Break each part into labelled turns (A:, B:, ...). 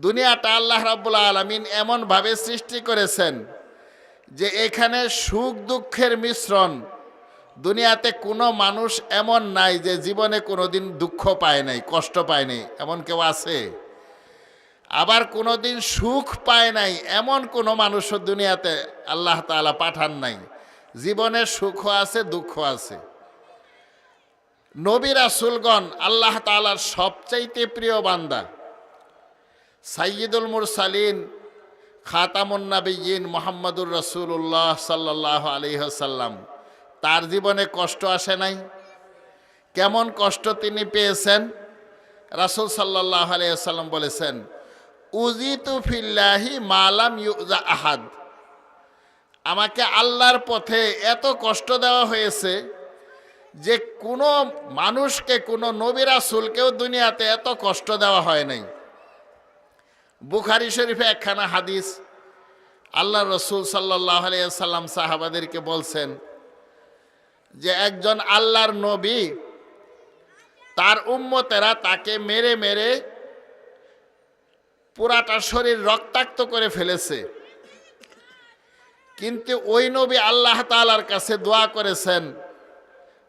A: দুনিয়াটা আল্লাহ রাব্বুল আলামিন এমনভাবে সৃষ্টি করেছেন যে এখানে সুখ দুঃখের মিশ্রণ। দুনিয়াতে কোনো মানুষ এমন নাই যে জীবনে কোনোদিন দুঃখ পায় নাই, কষ্ট পায় নাই, এমন কেউ আছে? আবার কোনোদিন সুখ পায় নাই এমন কোনো মানুষও দুনিয়াতে আল্লাহ তাআলা পাঠান নাই। জীবনে সুখও আছে, দুঃখ আছে। নবী রাসূলগণ আল্লাহ তাআলার সবচাইতে প্রিয় বান্দা। সাইয়্যিদুল মুরসালিন খাতামুন নাবিয়্যিন মুহাম্মদুর রাসূলুল্লাহ সাল্লাল্লাহু আলাইহি ওয়াসাল্লাম, তার জীবনে কষ্ট আসে নাই? কেমন কষ্ট তিনি পেয়েছেন? রাসূল সাল্লাল্লাহু আলাইহি ওয়াসাল্লাম বলেছেন, উজিতু ফিল্লাহি মা লাম ইউজা আহাদ। আমাকে আল্লাহর পথে এত কষ্ট দেওয়া হয়েছে যে কোনো মানুষকে, কোনো নবী রাসূলকেও দুনিয়াতে এত কষ্ট দেওয়া হয় নাই। বুখারী শরীফে একখানা হাদিস, আল্লাহ রসুল সাল্লাল্লাহু আলাইহি ওয়াসাল্লাম সাহাবাদেরকে বলছেন যে একজন আল্লাহর নবী, তার উম্মতেরা তাকে মেরে মেরে পুরাটা শরীর রক্তাক্ত করে ফেলেছে, কিন্তু ওই নবী আল্লাহ তাআলার কাছে দোয়া করেছেন,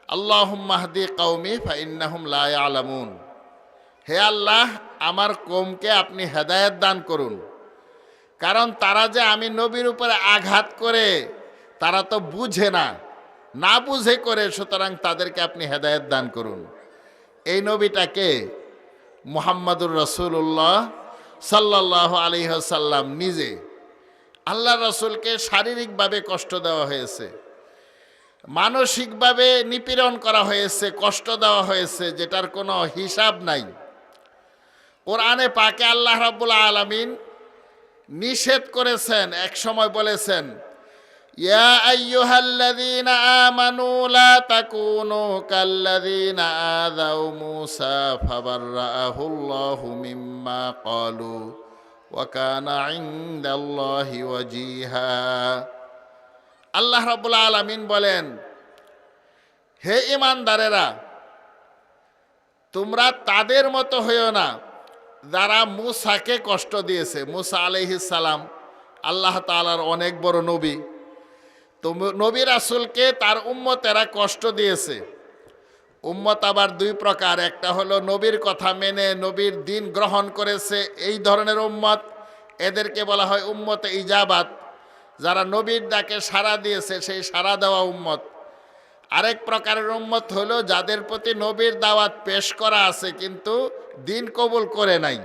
A: আল্লাহুম্মা হদি কওমি ফাইন্নাহুম লা ইয়ালামুন। হে আল্লাহ, আমার কওমকে আপনি হেদায়েত দান করুন, কারণ তারা যে আমি নবীর উপরে আঘাত করে তারা তো বুঝে না, না বুঝে করে, সুতরাং তাদেরকে আপনি হেদায়েত দান করুন। এই নবীটাকে মুহাম্মদুর রাসূলুল্লাহ সাল্লাল্লাহু আলাইহি ওয়াসাল্লাম নিজে। আল্লাহ রাসূলকে শারীরিকভাবে কষ্ট দেওয়া হয়েছে, মানসিকভাবে নিপীড়ন করা হয়েছে, কষ্ট দেওয়া হয়েছে, যেটার কোনো হিসাব নাই। কোরআনে পাকে আল্লাহ রাব্বুল আলামিন নিষেধ করেছেন, এক সময় বলেছেন, ইয়া আইয়ুহাল্লাযীনা আমানু লা তাকুনু কাল্লাযীনা আযাউ মূসা ফাবাররাআহুল্লাহু মিম্মা ক্বালু ওয়া কানা ইনদাল্লাহি ওয়াজিহা। আল্লাহ রাব্বুল আলামিন বলেন, হে ঈমানদারেরা, তোমরা তাদের মতো হইও না যারা মূসাকে কষ্ট দিয়েছে। মূসা আলাইহিস সালাম আল্লাহ তাআলার অনেক বড় নবী। তো নবী রাসূলকে তার উম্মতেরা কষ্ট দিয়েছে। উম্মত আবার দুই প্রকার, একটা হলো নবীর কথা মেনে নবীর দিন গ্রহণ করেছে, এই ধরনের উম্মত, এদেরকে বলা হয় উম্মতে ইজাবাত, যারা নবীর ডাকে সাড়া দিয়েছে, সেই সাড়া দেওয়া উম্মত। আরেক প্রকারের উম্মত হলো যাদের প্রতি নবীর দাওয়াত পেশ করা আছে কিন্তু দিন কবুল করে নাই।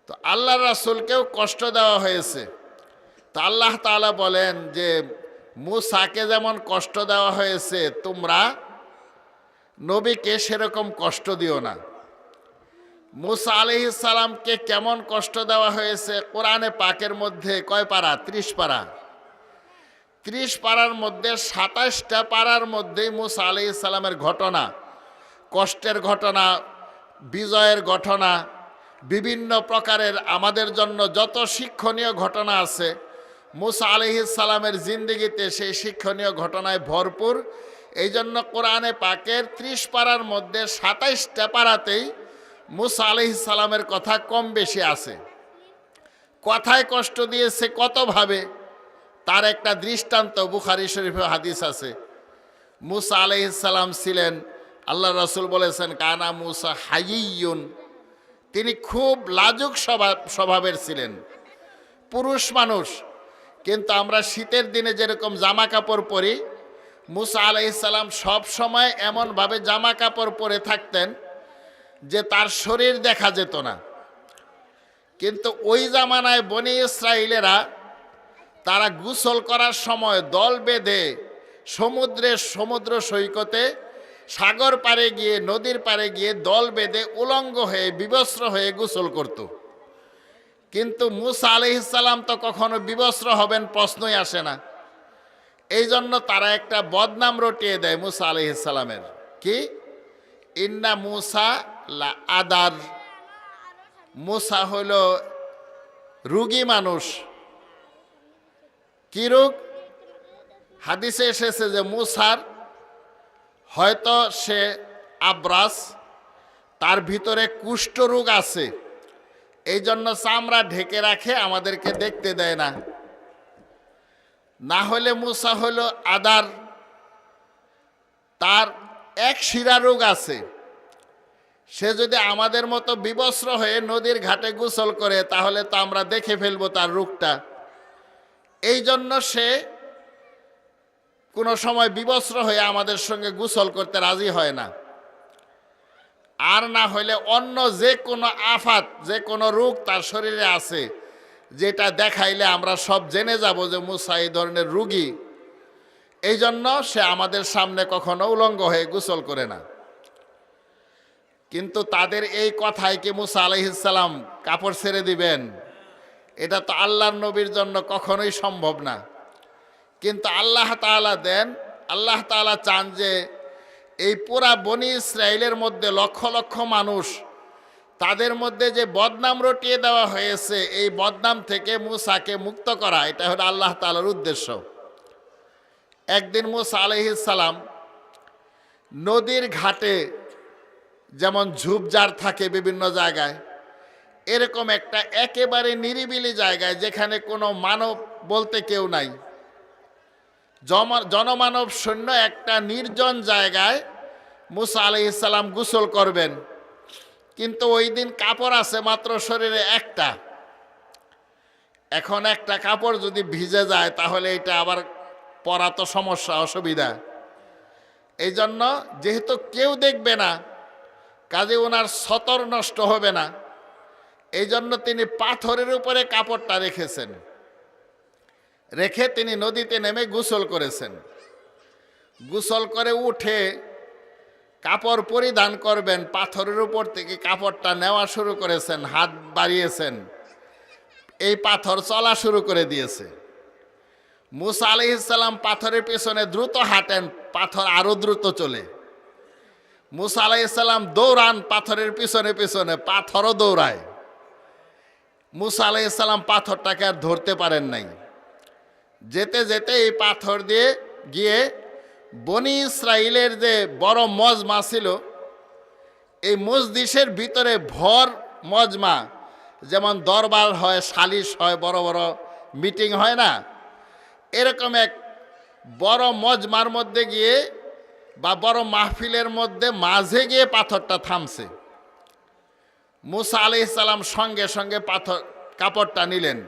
A: তো আল্লাহ রাসূলকেও কষ্ট দেওয়া হয়েছে। তো আল্লাহ তাআলা বলেন যে মূসাকে যেমন কষ্ট দেওয়া হয়েছে, তোমরা নবীকে সেরকম কষ্ট দিও না। মূসা আলাইহিস সালামকে কেমন কষ্ট দেওয়া হয়েছে কোরআনে পাকের মধ্যে কয় পারা? 30 পারা। 30 পারার মধ্যে 27টা পারার মধ্যেই মূসা আলাইহিস সালামের ঘটনা, কষ্টের ঘটনা, বিজয়ের ঘটনা, বিভিন্ন প্রকারের আমাদের জন্য যত শিক্ষণীয় ঘটনা আছে মূসা আলাইহিস সালামের জিন্দেগিতে, সেই শিক্ষণীয় ঘটনায় ভরপুর। এই জন্য কোরআনে পাকের 30 পারার মধ্যে 27টা পারাতেই মূসা আলাইহিস সালামের কথা কম বেশি আছে। কথায় কষ্ট দিয়েছে কতভাবে, তার একটা দৃষ্টান্ত বুখারী শরীফে হাদিস আছে। মূসা আলাইহিস সালাম ছিলেন, আল্লাহ রাসূল বলেছেন, কানা মূসা হাইয়্যুন, তিনি খুব লাজুক স্বভাবের ছিলেন, পুরুষ মানুষ। কিন্তু আমরা শীতের দিনে যেরকম জামা কাপড় পরি, মূসা আলাইহিস সালাম সব সময় এমনভাবে জামা কাপড় পরে থাকতেন যে তার শরীর দেখা যেত না। কিন্তু ওই জামানায় বনি ইসরাইলেরা তারা গোসল করার সময় দল বেঁধে সমুদ্র সৈকতে, সাগর পাড়ে গিয়ে, নদীর পাড়ে গিয়ে দল বেঁধে উলঙ্গ হয়ে, বিবস্ত্র হয়ে গোসল করত। কিন্তু মূসা আলাইহিস সালাম তো কখনো বিবস্ত্র হবেন প্রশ্নই আসে না। এই জন্য তারা একটা বদনাম রটিয়ে দেয় মূসা আলাইহিস সালামের, কি? ইন্না মূসা লা আদার, মূসা হইল রোগী মানুষ। কি রোগ? হাদিসে এসেছে যে মূসার হয়তো সে আব্রাস, তার ভিতরে কুষ্ঠ রোগ আছে, এই জন্য চামড়া ঢেকে রাখে, আমাদেরকে দেখতে দেয় না। না হলে মুসা হলো আদার, তার এক শিরা রোগ আছে। সে যদি আমাদের মতো বিবস্ত্র হয়ে নদীর ঘাটে গোসল করে তাহলে তো আমরা দেখে ফেলবো তার রোগটা। এই জন্য সে কোনো সময় বিবস্ত্র হয়ে আমাদের সঙ্গে গোসল করতে রাজি হয় না। আর না হলে অন্য যে কোনো আফাত, যে কোনো রোগ তার শরীরে আছে, যেটা দেখাইলে আমরা সব জেনে যাব যে মুসা এই ধরনের রোগী, এই জন্য সে আমাদের সামনে কখনো উলঙ্গ হয়ে গোসল করে না। কিন্তু তাদের এই কথায় কি মুসা আলাইহিস সালাম কাপড় ছেড়ে দিবেন? এটা তো আল্লাহর নবীর জন্য কখনোই সম্ভব না। কিন্তু আল্লাহ তাআলা দেন, আল্লাহ তাআলা চান যে এই পুরা বনি ইসরায়েলের মধ্যে লক্ষ লক্ষ মানুষ, তাদের মধ্যে যে বদনাম রটিয়ে দেওয়া হয়েছে, এই বদনাম থেকে মুসাকে মুক্ত করা, এটা হলো আল্লাহ তাআলার উদ্দেশ্য। একদিন মুসা আলাইহিস সালাম নদীর ঘাটে, যেমন ঝোপঝাড় থাকে বিভিন্ন জায়গায়, এরকম একটা একেবারে নিরিবিলি জায়গায় যেখানে কোনো মানব বলতে কেউ নাই, জনমানব শূন্য একটা নির্জন জায়গায় মুসা আলাইহিস সালাম গোসল করবেন। কিন্তু ওই দিন কাপড় আছে মাত্র শরীরে একটা। এখন একটা কাপড় যদি ভিজে যায় তাহলে এটা আবার পরা তো সমস্যা, অসুবিধা। এই জন্য যেহেতু কেউ দেখবে না, কাজে ওনার সতর নষ্ট হবে না, এই জন্য তিনি পাথরের উপরে কাপড়টা রেখেছেন। রেখে তিনি নদীতে নেমে গোসল করেছেন। গোসল করে উঠে কাপড় পরিধান করবেন, পাথরের উপর থেকে কাপড়টা নেওয়া শুরু করেছেন, হাত বাড়িয়েছেন, এই পাথর চলা শুরু করে দিয়েছে। মুসা আলাইহিস সালাম পাথরের পেছনে দ্রুত হাঁটেন, পাথর আরো দ্রুত চলে। মুসা আলাইহিস সালাম দৌড়ান পাথরের পিছনে পিছনে, পাথরও দৌড়ায়। মুসা আলাইহিস সালাম পাথরটাকে আর ধরতে পারেন নাই। যেতে যেতে এই পাথর দিয়ে গিয়ে বনি ইসরাইলের যে বড় মজমা ছিল, এই মজলিসের ভিতরে ভর মজমা, যেমন দরবার হয়, সালিশ হয়, বড় বড় মিটিং হয় না, এরকম এক বড় মজমার মধ্যে গিয়ে বা বড় মাহফিলের মধ্যে মাঝে গিয়ে পাথরটা থামছে। মুসা আলাইহিস সালাম সঙ্গে সঙ্গে পাথর কাপড়টা নিলেন।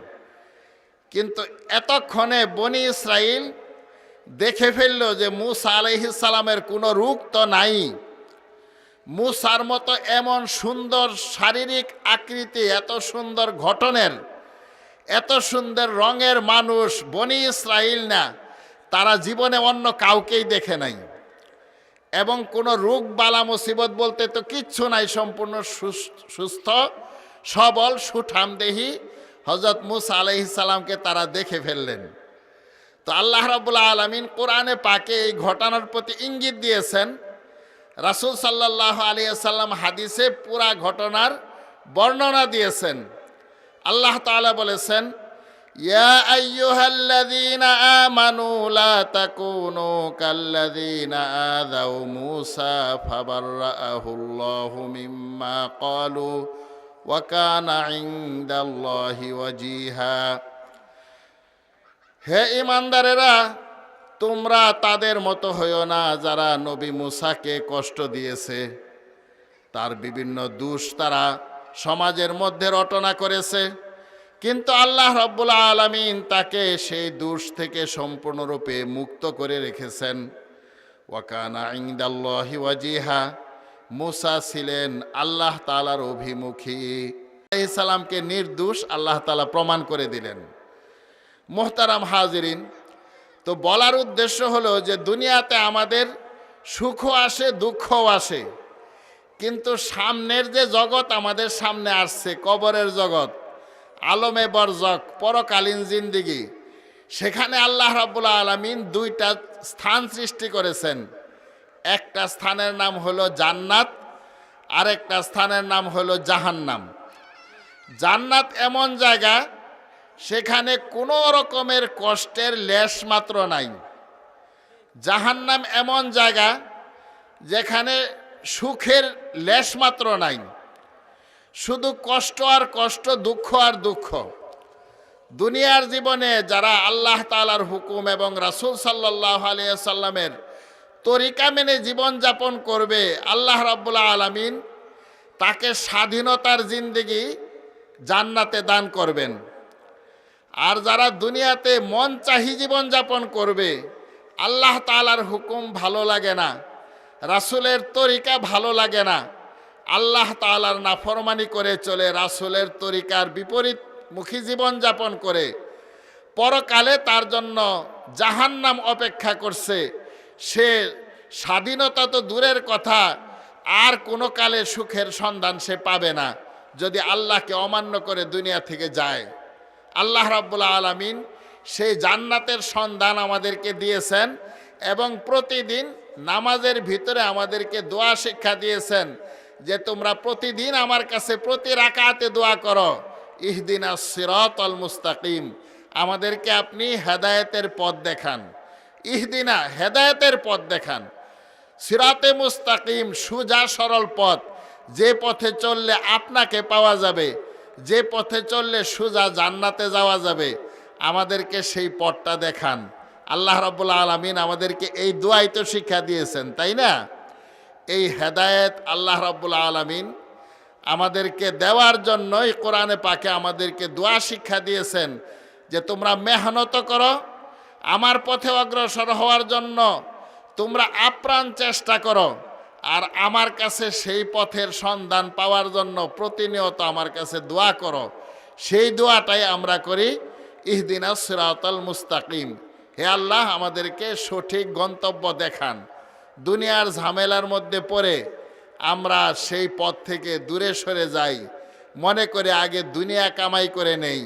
A: কিন্তু এতক্ষণে বনি ইসরাইল দেখে ফেলল যে মুসা আলাইহিস সালামের কোনো রূপ তো নাই। মুসার মতো এমন সুন্দর শারীরিক আকৃতি, এত সুন্দর গঠনের, এত সুন্দর রঙের মানুষ বনি ইসরাইল না, তারা জীবনে অন্য কাউকেই দেখে নাই। এবং কোনো রোগ বালা মুসিবত বলতে তো কিচ্ছু নাই, সম্পূর্ণ সুস্থ সবল সুঠামদেহী হযরত মুসা আলাইহিস সালামকে তারা দেখে ফেললেন। তো আল্লাহ রাব্বুল আলামিন কোরআনে পাকে এই ঘটনার প্রতি ইঙ্গিত দিয়েছেন। রাসূল সাল্লাল্লাহু আলাইহি ওয়াসাল্লাম হাদিসে পুরা ঘটনার বর্ণনা দিয়েছেন। আল্লাহ তাআলা বলেছেন, ইয়া আইয়ুহাল্লাযীনা আমানু লা তাকুনু কাল্লাযীনা আযাউ মূসা ফাবাররাআহুল্লাহু মিম্মা ক্বালু ওয়া কানা ইনদাল্লাহি ওয়াজিহা। হে ঈমানদারেরা, তোমরা তাদের মতো হইও না যারা নবী মূসাকে কষ্ট দিয়েছে। তার বিভিন্ন দোষ তারা সমাজের মধ্যে রটনা করেছে, কিন্তু আল্লাহ রাব্বুল আলামিন তাকে সেই দোষ থেকে সম্পূর্ণরূপে মুক্ত করে রেখেছেন। ওয়া কানা ইনদাল্লাহি ওয়াজিহা, মূসা ছিলেন আল্লাহ তাআলার অভিমুখী। আলাইহিস সালামকে নির্দোষ আল্লাহ তাআলা প্রমাণ করে দিলেন। মুহতারাম হাজিরিন, তো বলার উদ্দেশ্য হলো যে দুনিয়াতে আমাদের সুখও আসে, দুঃখও আসে, কিন্তু সামনের যে জগৎ আমাদের সামনে আসছে, কবরের জগৎ, আলমে বরজক, পরকালীন জিন্দিগি, সেখানে আল্লাহ রাব্বুল আলামিন দুইটা স্থান সৃষ্টি করেছেন। একটা স্থানের নাম হলো জান্নাত, আরেকটা স্থানের নাম হলো জাহান্নাম। জান্নাত এমন জায়গা, সেখানে কোনো রকমের কষ্টের লেশ মাত্র নাই। জাহান্নাম এমন জায়গা যেখানে সুখের লেশ মাত্র নাই। শুধু কষ্ট আর কষ্ট, দুঃখ আর দুঃখ। দুনিয়ার জীবনে যারা আল্লাহ তাআলার হুকুম এবং রাসূল সাল্লাল্লাহু আলাইহি সাল্লামের তরিকা মেনে জীবনযাপন করবে, আল্লাহ রাব্বুল আলামিন তাকে স্বাধীনতার জিন্দেগি জান্নাতে দান করবেন। আর যারা দুনিয়াতে মন চাহি জীবনযাপন করবে, আল্লাহ তাআলার হুকুম ভালো লাগে না, রাসূলের তরিকা ভালো লাগে না, আল্লাহ তাআলার নাফরমানি করে চলে, রাসূলের তরিকার বিপরীতমুখী জীবনযাপন করে, পরকালে তার জন্য জাহান্নাম অপেক্ষা করছে। সে স্বাধীনতা তো দূরের কথা, আর কোনো কালে সুখের সন্ধান সে পাবে না যদি আল্লাহকে অমান্য করে দুনিয়া থেকে যায়। আল্লাহ রাব্বুল আলামিন সেই জান্নাতের সন্ধান আমাদেরকে দিয়েছেন এবং প্রতিদিন নামাজের ভিতরে আমাদেরকে দোয়া শিক্ষা দিয়েছেন যে তোমরা প্রতিদিন আমার কাছে প্রতি রাকাতে দোয়া করো, ইহদিনাস সিরাতাল মুস্তাকিম, আমাদেরকে আপনি হেদায়েতের পথ দেখান। ইহদিনা, হেদায়েতের পথ দেখান। সিরাতে মুস্তাকিম, সুজা সরল পথ, যে পথে চললে আপনাকে পাওয়া যাবে, যে পথে চললে সুজা জান্নাতে যাওয়া যাবে, আমাদেরকে সেই পথটা দেখান। আল্লাহ রাব্বুল আলামিন আমাদেরকে এই দোয়াই তো শিক্ষা দিয়েছেন, তাই না? এই হেদায়েত আল্লাহ রাব্বুল আলামিন আমাদেরকে দেওয়ার জন্যই কোরআনে পাকে আমাদেরকে দোয়া শিক্ষা দিয়েছেন যে তোমরা মেহনত করো, আমার পথে অগ্রসর হওয়ার জন্য তোমরা আপ্রাণ চেষ্টা করো, আর আমার কাছে সেই পথের সন্ধান পাওয়ার জন্য প্রতিনিয়ত আমার কাছে দোয়া করো। সেই দোয়াটাই আমরা করি, ইহদিনাস সিরাতাল মুস্তাকিম, হে আল্লাহ আমাদেরকে সঠিক গন্তব্য দেখান। দুনিয়ার ঝামেলার মধ্যে পড়ে আমরা সেই পথ থেকে দূরে সরে যাই, মনে করে আগে দুনিয়া কামাই করে নেই,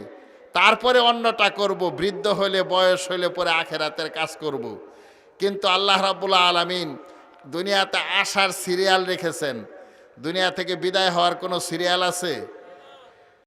A: তারপরে অন্যটা করব, বৃদ্ধ হলে বয়স হলে পরে আখেরাতের কাজ করব। কিন্তু আল্লাহ রাব্বুল আলামিন দুনিয়াতে আসার সিরিয়াল রেখেছেন। দুনিয়া থেকে বিদায় হওয়ার কোনো সিরিয়াল আছে?